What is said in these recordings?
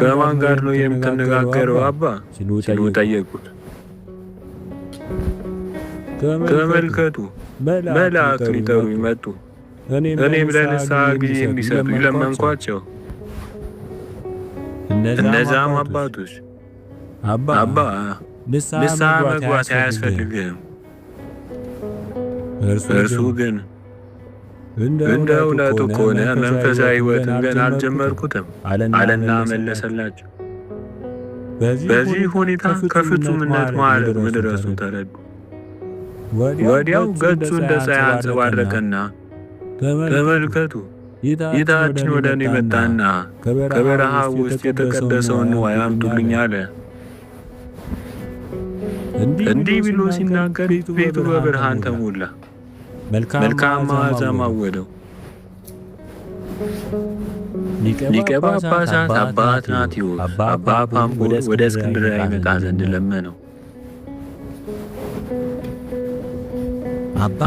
ከማን ጋር ነው የምትነጋገረው አባ ሲሉ ጠየቁት። ተመልከቱ መልአክ ሊጠሩኝ መጡ። እኔም ለንስሐ ጊዜ እንዲሰጡኝ ለመንኳቸው። እነዛም አባቶች አባ ንስሐ መግባት አያስፈልግም፣ እርሱ ግን እንደ እውነቱ ከሆነ መንፈሳዊ ሕይወትን ገና አልጀመርኩትም አለና መለሰላቸው። በዚህ ሁኔታ ከፍጹምነት ማዕረግ መድረሱን ተረዱ። ወዲያው ገጹ እንደ ፀሐይ አንጸባረቀና ተመልከቱ ጌታችን ወደ እኔ መጣና ከበረሃ ውስጥ የተቀደሰውን ንዋይ አምጡልኝ አለ። እንዲህ ብሎ ሲናገር ቤቱ በብርሃን ተሞላ፣ መልካም መዓዛም አወደው። ሊቀ ጳጳሳት አባ አትናቴዎስ አባ ፓምቦስ ወደ እስክንድርያ ይመጣ ዘንድ ለመነው። አባ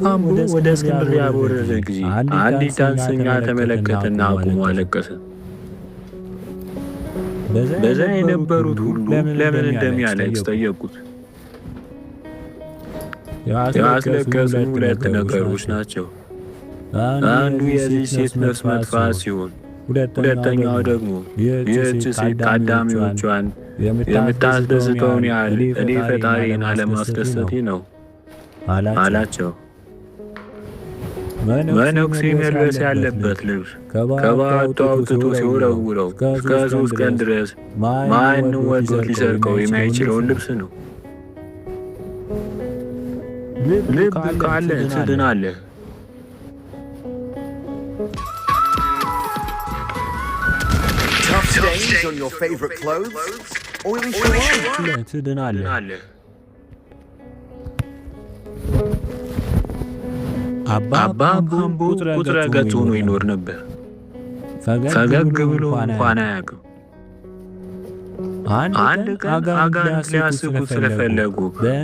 ፓምቦስ ወደ እስክንድርያ በወረደ ጊዜ አንዲት ዳንሰኛ ተመለከተና አቁሞ አለቀሰ። በዛ የነበሩት ሁሉ ለምን እንደሚያለቅስ ጠየቁት። ያስለቀሱን ሁለት ነገሮች ናቸው። አንዱ የዚህ ሴት ነፍስ መጥፋት ሲሆን፣ ሁለተኛው ደግሞ ይህች ሴት ታዳሚዎቿን የምታስደስተውን ያህል እኔ ፈጣሪን አለማስደሰቴ ነው አላቸው። መነኩሴ መልበስ ያለበት ልብስ ከባቱ አውጥቶ ሲወረውረው እስከ 3 ቀን ድረስ ማንም ወጥቶ ሊሰርቀው የማይችለውን ልብስ ነው። ልብ ካለ ትድናለህ። Tough stains on your favorite clothes? Oily shawarma? ትድናለህ። አባ ፓምቦ ቁጥረ ገጽ ሆኖ ይኖር ነበር። ፈገግ ብሎ እንኳን አያውቅም። አንድ ቀን አጋንንት ሊያስቁት ስለፈለጉ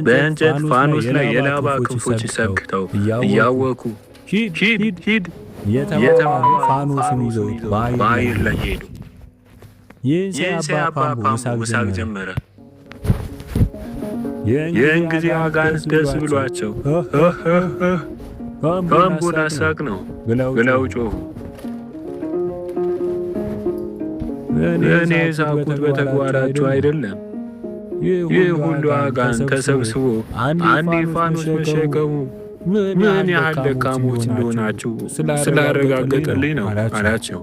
በእንጨት ፋኖስ ላይ የላባ ክንፎች ሰክተው እያወኩ ሂድ የተባሉ ፋኖስን ይዘውት በአየር ላይ ሄዱ። ይህ አባ ፓምቦ ሳቅ ጀመረ። ይህን ጊዜ አጋንንት ደስ ብሏቸው ፓምቦን አሳቅ ነው ብለው ጮኹ። እኔ የሳቁት በተግባራቸው አይደለም። ይህ ሁሉ አጋንንት ተሰብስቦ አንድ ፋኖስ መሸከሙ ምን ያህል ደካሞች እንደሆናችሁ ስላረጋገጠልኝ ነው አላቸው።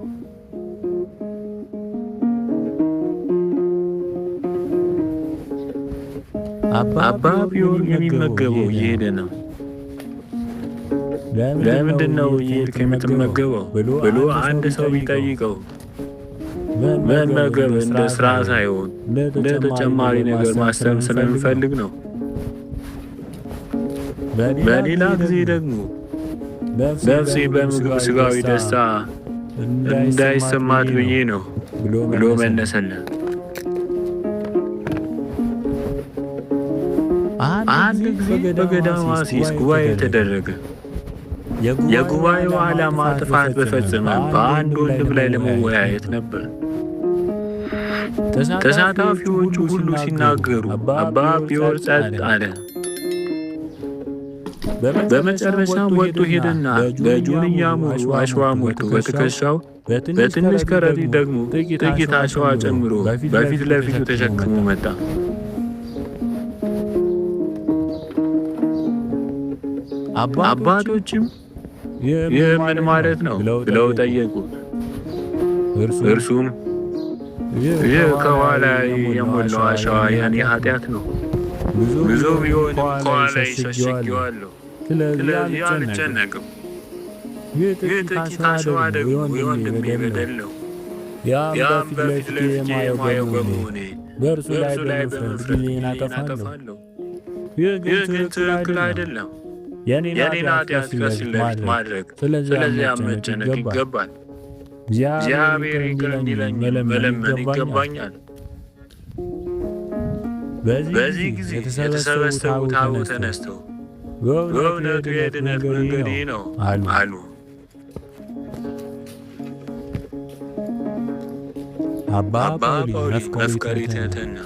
አባ ቢሆን የሚመገበው እየሄደ ነው። ለምንድን ነው እየሄድክ የምትመገበው ብሎ አንድ ሰው ቢጠይቀው መመገብ እንደ ስራ ሳይሆን እንደ ተጨማሪ ነገር ማሰብ ስለምፈልግ ነው። በሌላ ጊዜ ደግሞ ነፍሴ በምግብ ስጋዊ ደስታ እንዳይሰማት ብዬ ነው ብሎ መለሰለት። አንድ ጊዜ በገዳማሲስ ጉባኤ ተደረገ። የጉባኤው ዓላማ ጥፋት በፈጸመ በአንድ ወንድም ላይ ለመወያየት ነበር። ተሳታፊዎቹ ሁሉ ሲናገሩ አባ ፒዮር ጸጥ አለ። በመጨረሻም ወጥቶ ሄደና በእጁን እያሞሩ አሸዋ ሞልቶ በትከሻው በትንሽ ከረጢት ደግሞ ጥቂት አሸዋ ጨምሮ በፊት ለፊቱ ተሸክሞ መጣ። አባቶችም ይህ ምን ማለት ነው ብለው ጠየቁት። እርሱም ይህ ከኋላ የሞላው አሸዋ የኔ ኃጢአት ነው። ብዙ ቢሆንም ከኋላ ሸሽጌዋለሁ፣ ስለዚህ አልጨነቅም። ይህ ጥቂት አሸዋ ደግሞ የወንድሜ በደል ነው። ያም በፊት ለፊቴ የማየው በመሆኔ በእርሱ ላይ በመፍረድ ጊዜን አጠፋለሁ። ይህ ግን ትክክል አይደለም። የኔን ኃጢአት ከፊት ለፊት ማድረግ፣ ስለዚያ መጨነቅ ይገባል። እግዚአብሔር ይቅር እንዲለኝ መለመን ይገባኛል። በዚህ ጊዜ የተሰበሰቡት አበው ተነስተው በእውነቱ የድነት መንገድ ይህ ነው አሉ። አባ ጳውሊ መፍቀሬ ትሕትና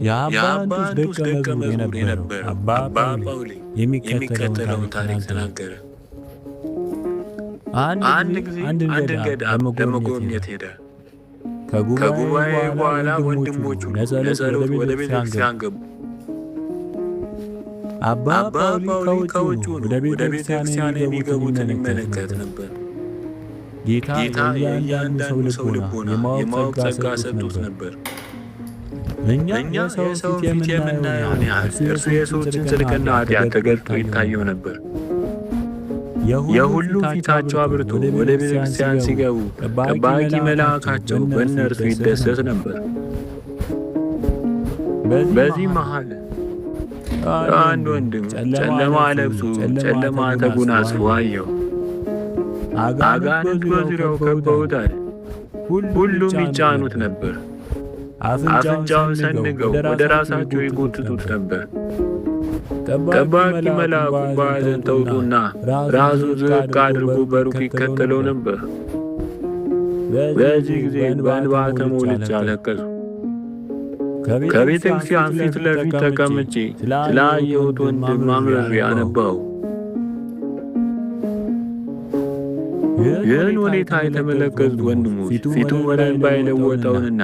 የአባ እንጦንስ ደቀ መዝሙር የነበረው አባ ጳውሊ የሚከተለውን ታሪክ ተናገረ። አንድ ጊዜ አንድ ገዳም ለመጎብኘት ሄደ። ከጉባኤ በኋላ ወንድሞቹ ለጸሎት ወደ ቤተክርስቲያን ገቡ። አባ ጳውሊ ከውጭ ወደ ቤተክርስቲያን የሚገቡትን ይመለከት ነበር። ጌታ የእያንዳንዱ ሰው ልቦና የማወቅ ጸጋ ሰጥቶት ነበር። እኛ የሰው ፊት የምናየውን ያህል እርሱ የሰዎችን ጽድቅና ኃጢአት ተገልጦ ይታየው ነበር። የሁሉም ፊታቸው አብርቶ ወደ ቤተክርስቲያን ሲገቡ ጠባቂ መልአካቸው በእነርሱ ይደሰት ነበር። በዚህ መሃል አንድ ወንድም ጨለማ ለብሶ ጨለማ ተጎናጽፎ አየው። አጋንንት በዙሪያው ከበውታል። ሁሉም ይጫኑት ነበር። አፍንጫውን ሰንገው ወደ ራሳቸው ይጎትቱት ነበር። ጠባቂ መልአኩ በሐዘን ተውጦና ራሱን ዝቅ አድርጎ በሩቅ ይከተለው ነበር። በዚህ ጊዜ በእንባ ተሞልቼ አለቀስኩ። ከቤተ ክርስቲያን ፊት ለፊት ተቀምጬ ስላየሁት ወንድም አምርሬ አነባሁ። ይህን ሁኔታ የተመለከቱት ወንድሞች ፊቱ ወደ እንባ የለወጠውንና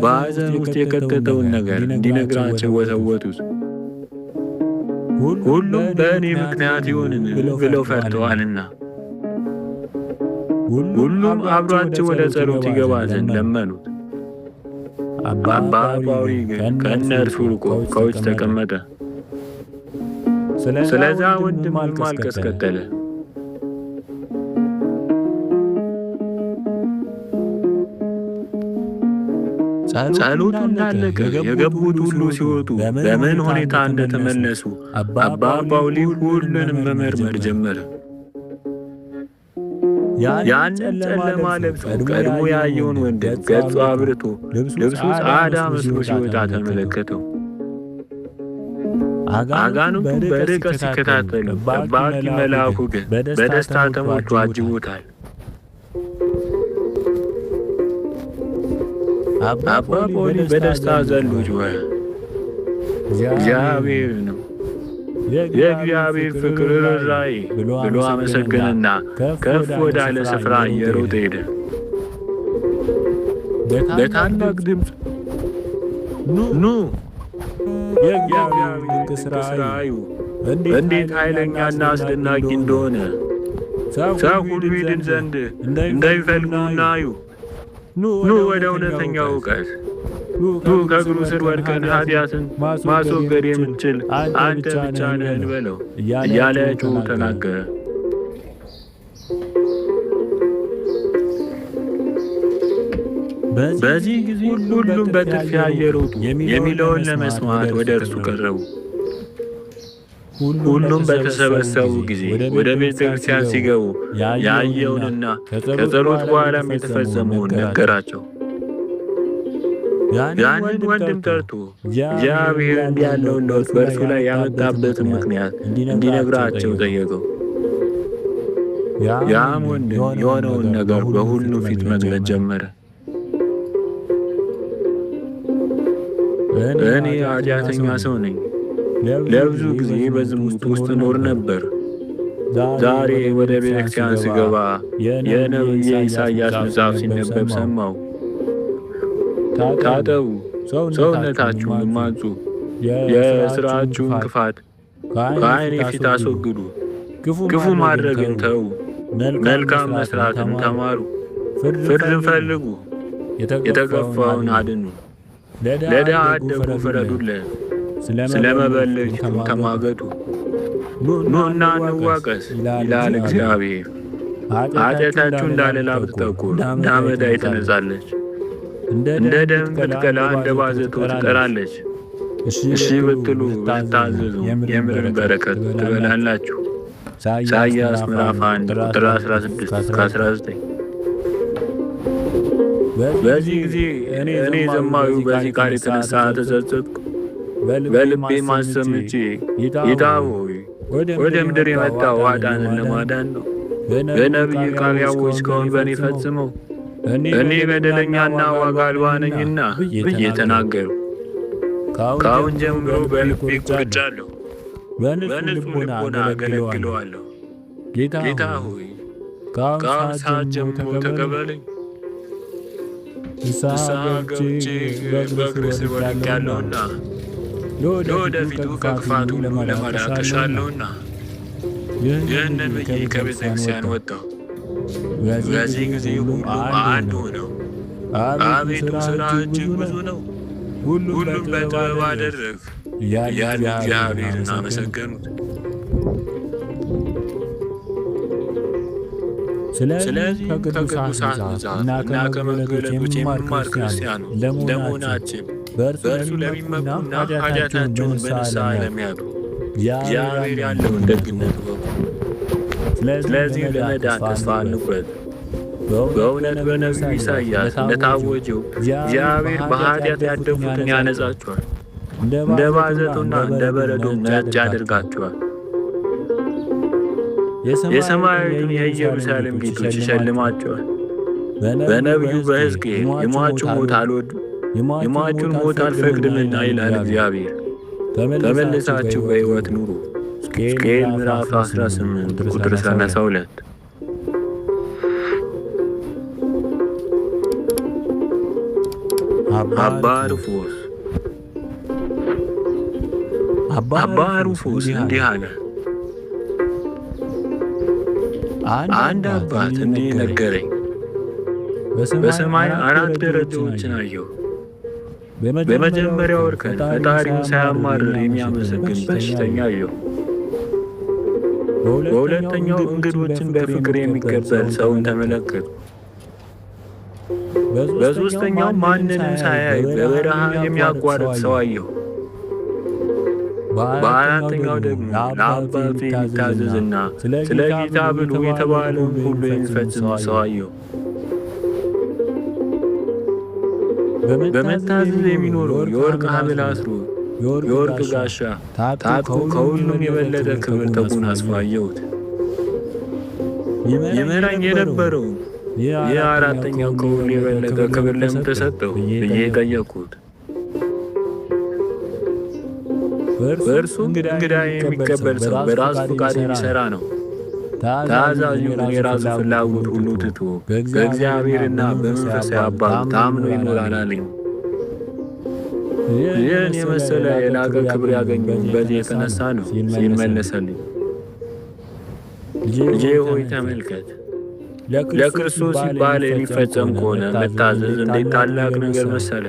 በሐዘን ውስጥ የከተተውን ነገር እንዲነግራቸው ወተወቱት። ሁሉም በእኔ ምክንያት ይሆንን ብለው ፈርተዋልና ሁሉም አብሯቸው ወደ ጸሎት ይገባ ዘንድ ለመኑት። አባ ጳውሊ ግን ከእነርሱ ርቆ ከውጭ ተቀመጠ። ስለዛ ወንድም ማልቀስ ቀጠለ። ጸሎቱ እንዳለቀ የገቡት ሁሉ ሲወጡ በምን ሁኔታ እንደተመለሱ አባ ጳውሊ ሁሉንም መመርመር ጀመረ። ያንን ጨለማ ለብሶ ቀድሞ ያየውን ወንድም ገጹ አብርቶ ልብሱ ጻዕዳ መስሎ ሲወጣ ተመለከተው። አጋንንቱ በርቀት ሲከታተሉ ጠባቂ መልአኩ ግን በደስታ ተሞልቶ አጅቦታል። አባ ጳውሊ በደስታ ዘሎ ጮኸ። እግዚአብሔር ነው፣ የእግዚአብሔር ፍቅር ርኅራኄ ብሎ አመሰገነና ከፍ ወዳለ ስፍራ እየሮጠ ሄደ። በታላቅ ድምፅ ኑ የእግዚአብሔር ድንቅ ሥራ እዩ፣ እንዴት ኃይለኛና አስደናቂ እንደሆነ። ሰው ሁሉ ይድን ዘንድ እንዳይፈልጉና እዩ። ኑ ወደ እውነተኛው እውቀት ኑ፣ ከእግሩ ስር ወድቀን ኃጢአትን ማስወገድ የምትችል አንተ ብቻ ነህ እንበለው እያለ ጮኹ ተናገረ። በዚህ ጊዜ ሁሉም በጥድፊያ እየሮጡ የሚለውን ለመስማት ወደ እርሱ ቀረቡ። ሁሉም በተሰበሰቡ ጊዜ ወደ ቤተ ክርስቲያን ሲገቡ ያየውንና ከጸሎት በኋላም የተፈጸመውን ነገራቸው። ያንን ወንድም ጠርቶ እግዚአብሔር እንዲህ ያለውን ለውጥ በእርሱ ላይ ያመጣበትን ምክንያት እንዲነግራቸው ጠየቀው። ያም ወንድም የሆነውን ነገር በሁሉ ፊት መግለጽ ጀመረ። እኔ ኃጢአተኛ ሰው ነኝ። ለብዙ ጊዜ በዝሙት ውስጥ ኖር ነበር። ዛሬ ወደ ቤተክርስቲያን ስገባ የነቢየ ኢሳይያስ መጽሐፍ ሲነበብ ሰማሁ። ታጠቡ፣ ሰውነታችሁን አንጹ፣ የሥራችሁን ክፋት ከዓይኔ ፊት አስወግዱ፣ ክፉ ማድረግን ተዉ፣ መልካም መሥራትን ተማሩ፣ ፍርድን ፈልጉ፣ የተገፋውን አድኑ፣ ለድሃ አደጉ ፍረዱለት፣ ስለ መበለቲቱም ተሟገቱ። ኑና እንዋቀስ ይላል እግዚአብሔር። ኃጢአታችሁ እንዳለ ላብ ትጠቁር፣ እንደ አመዳይ ትነጻለች፣ እንደ ደም ብትቀላ እንደ ባዘቶ ትጠራለች። እሺ ብትሉ ብትታዘዙ የምድርን በረከት ትበላላችሁ። ኢሳይያስ ምዕራፍ 1 ቁጥር 16-19። በዚህ ጊዜ እኔ ዘማዊው በዚህ ቃል የተነሳ ተጸጸትኩ። በልቤ ማሰምቼ ጌታ ሆይ ወደ ምድር የመጣው አዳንን ለማዳን ነው። በነቢይ ቃል ያወጅከውን በእኔ ፈጽመው። እኔ በደለኛና ዋጋ አልባ ነኝና ብዬ ተናገሩ። ከአሁን ጀምሮ በልቤ ቆርጫለሁ፣ በንጹሕ ልቦና አገለግለዋለሁ። ጌታ ሆይ ከአሁን ሰዓት ጀምሮ ተቀበለኝ። ንስሐ ገብቼ በእግርህ ስር ወድቄአለሁና ለወደፊቱ ከክፋት ሁሉ ለመራቅ እሻለሁና። ይህንን ብዬ ከቤተ ክርስቲያን ወጣሁ። በዚህ ጊዜ ሁሉም አንድ ሆነው አቤቱ ሥራህ እጅግ ብዙ ነው፣ ሁሉም በጥበብ አደረግህ እያሉ እግዚአብሔርን አመሰገኑት። ስለዚህ ከቅዱሳን ብዛት እና ከመገለጦች የምንማር ክርስቲያኖች ለመሆናችን በእርሱ ለሚመኩና ኃጢአታቸውን በንስሐ ለሚያጡ እግዚአብሔር ያለውን ደግነት እወቁ። ስለዚህ ለመዳን ተስፋ አንቁረጥ። በእውነት በነቢዩ ኢሳይያስ እንደታወጀው እግዚአብሔር በኃጢአት ያደፉትን ያነጻቸዋል፣ እንደ ባዘቶና እንደ በረዶ ነጭ ያደርጋቸዋል። የሰማያዊቱን የኢየሩሳሌም ጌቶች ይሸልማቸዋል። በነቢዩ በሕዝቅኤል የሟቹን ሞት አልወድም፣ የሟቹን ሞት አልፈቅድምና ይላል እግዚአብሔር። ተመልሳችሁ በሕይወት ኑሩ። ሕዝቅኤል ምዕራፍ 18 ቁጥር 32። አባ ሩፎስ እንዲህ አለ። አንድ አባት እንዲህ ነገረኝ። በሰማይ 4 ደረጃዎችን አየሁ። በመጀመሪያው እርከን ፈጣሪውን ሳያማርር የሚያመሰግን በሽተኛ አየሁ። በሁለተኛው እንግዶችን በፍቅር የሚቀበል ሰውን ተመለከቱ። በሦስተኛው ማንንም ሳያይ በበረሃ የሚያቋርጥ ሰው አየሁ። በአራተኛው ደግሞ ለአባቱ የሚታዘዝና ስለ ጌታ ብሎ የተባለውን ሁሉ የሚፈጽም ሰው አየሁ። በመታዘዝ የሚኖረው የወርቅ ሐብል አስሮ የወርቅ ጋሻ ታጥቆ ከሁሉም የበለጠ ክብር ተጎናጽፎ አየሁት። ይመራኝ የነበረው ይህ አራተኛው ከሁሉ የበለጠ ክብር ለምን ተሰጠው ብዬ ጠየቅኩት። በእርሱ እንግዳ የሚቀበል ሰው በራሱ ፈቃድ የሚሠራ ነው። ታዛዡ የራሱ ፍላጎት ሁሉ ትቶ በእግዚአብሔርና በመንፈሳዊ አባቱ ታምኖ ይኖራል አለኝ። ይህን የመሰለ የላቀ ክብር ያገኘው በዚህ የተነሳ ነው ሲል መለሰልኝ። ልጄ ሆይ ተመልከት፣ ለክርስቶስ ሲባል የሚፈጸም ከሆነ መታዘዝ እንዴት ታላቅ ነገር መሰለ!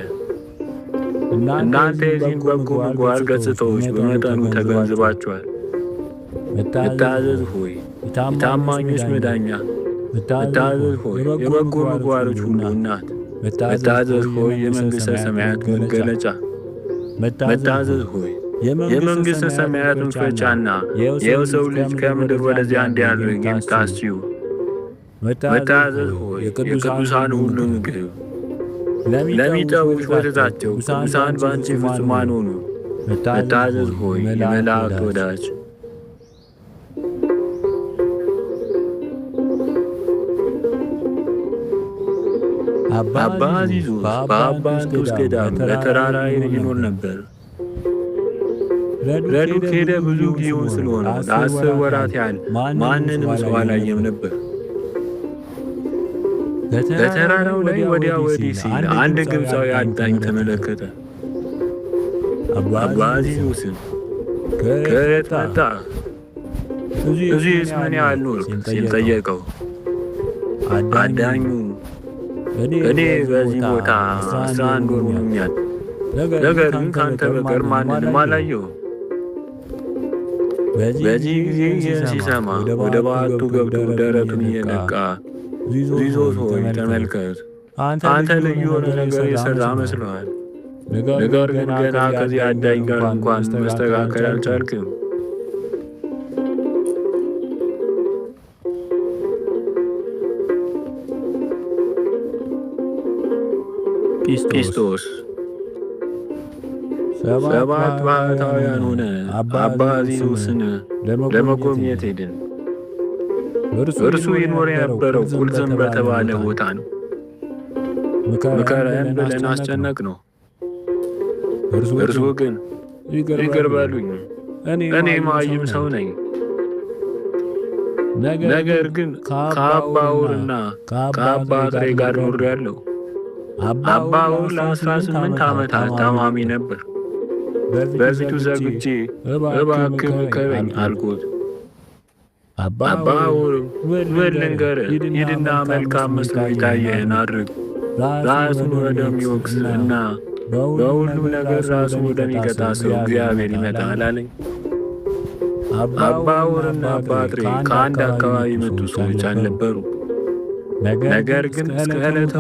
እናንተ የዚህን በጎ ምግባር ገጽታዎች በመጠኑ ተገንዝባችኋል። መታዘዝ ሆይ የታማኞች መዳኛ፣ መታዘዝ ሆይ የበጎ ምግባሮች ሁሉ እናት፣ መታዘዝ ሆይ የመንግሥተ ሰማያት መገለጫ፣ መታዘዝ ሆይ የመንግሥተ ሰማያት መክፈቻና የሰው ልጅ ከምድር ወደዚያ እንዲያደርግ የምታስችው፣ መታዘዝ ሆይ የቅዱሳን ሁሉ ምግብ፣ ለሚጠቡሽ ወተታቸው ቅዱሳን በአንቺ ፍጹማን ሆኑ፣ መታዘዝ ሆይ የመላእክት ወዳጅ። አባ አዚዞስ በአባ እንጦንስ ገዳም በተራራ ይኖር ነበር። ረድኡ ከሄደ ብዙ ጊዜውን ስለሆነ ለ10 ወራት ያህል ማንንም ሰው አላየም ነበር። በተራራው ላይ ወዲያ ወዲህ ሲል አንድ ግብፃዊ አዳኝ ተመለከተ። አባ አዚዞስን ከየት መጣህ? እዚህስ ምን ያህል ኖርክ? ሲል ጠየቀው። አዳኙ እኔ በዚህ ቦታ 11 ወር ሆኖኛል፣ ነገር ግን ካንተ በቀር ማንንም አላየሁም። በዚህ ጊዜ ይህን ሲሰማ ወደ በዓቱ ገብቶ ደረቱን እየነቃ አዚዞስ ሆይ ተመልከት፣ አንተ ልዩ የሆነ ነገር የሠራ መስሎሃል፣ ነገር ግን ገና ከዚህ አዳኝ ጋር እንኳን መስተካከል አልቻልክም። ጲስጦስ 7 ባህታውያን ሆነ አባ አዚዞስን ለመጎብኘት ሄድን። እርሱ ይኖር የነበረው ቁልዝም በተባለ ቦታ ነው። ምከረን ብለን አስጨነቅ ነው። እርሱ ግን ይቅር በሉኝ እኔ መሃይም ሰው ነኝ። ነገር ግን ከአባ ኡርና ከአባ አጥሬ ጋር ኖሬአለሁ። አባ ኡር ለ18 ዓመታት ታማሚ ነበር። በፊቱ ዘግቼ እባክህ ምከረኝ አልኩት። አባ ኡር ምን ልንገርህ፣ ሂድና መልካም መስሎ የታየህን አድርግ። ራሱን ወደሚወቅስ እና በሁሉም ነገር ራሱን ወደሚቀጣ ሰው እግዚአብሔር ይመጣል አለኝ። አባ ኡርና አባ አጥሬ ከአንድ አካባቢ የመጡ ሰዎች አልነበሩ። ነገር ግን እስከ ዕለተ